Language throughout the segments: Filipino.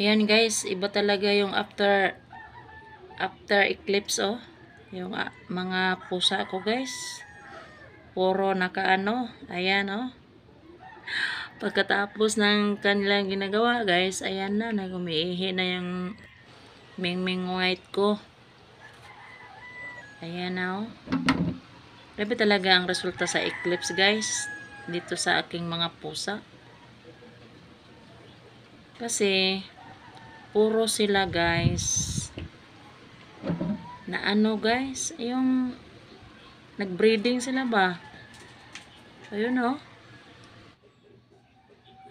Ayan guys, iba talaga yung after eclipse oh. Yung mga pusa ko guys. Puro nakaano. Ayan oh. Pagkatapos ng kanilang ginagawa guys, ayan na, nagumiihi na yung mingming white ko. Ayan na oh. Grabe talaga ang resulta sa eclipse guys. Dito sa aking mga pusa. Kasi, puro sila guys na ano guys, yung nagbreeding sila ba? Ayun oh.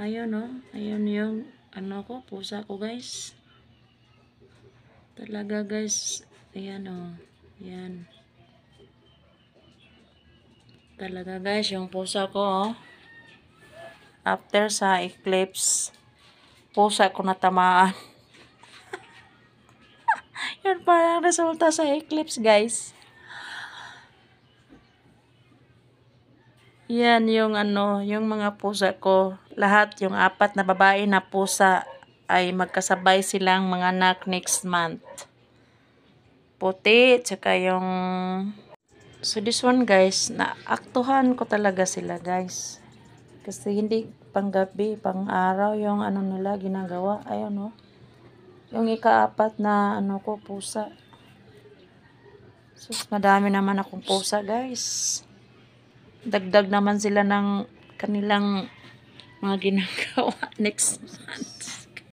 Ayun oh. Ayun yung ano ko, pusa ko guys. Talaga guys. Ayan oh. Ayan. Talaga guys, yung pusa ko oh. After sa eclipse, pusa ko natamaan. Yun parang resulta sa eclipse guys. Yan yung ano, yung mga pusa ko. Lahat yung 4 na babae na pusa ay magkasabay silang mga anak next month. Puti, tsaka yung... So this one guys, naaktuhan ko talaga sila guys. Kasi hindi pang gabi, pang araw yung ano nila ginagawa. Ayun oh. Yung ika-4 na ano ko, pusa. So madami naman akong pusa guys. Dagdag naman sila ng kanilang mga ginagawa next month.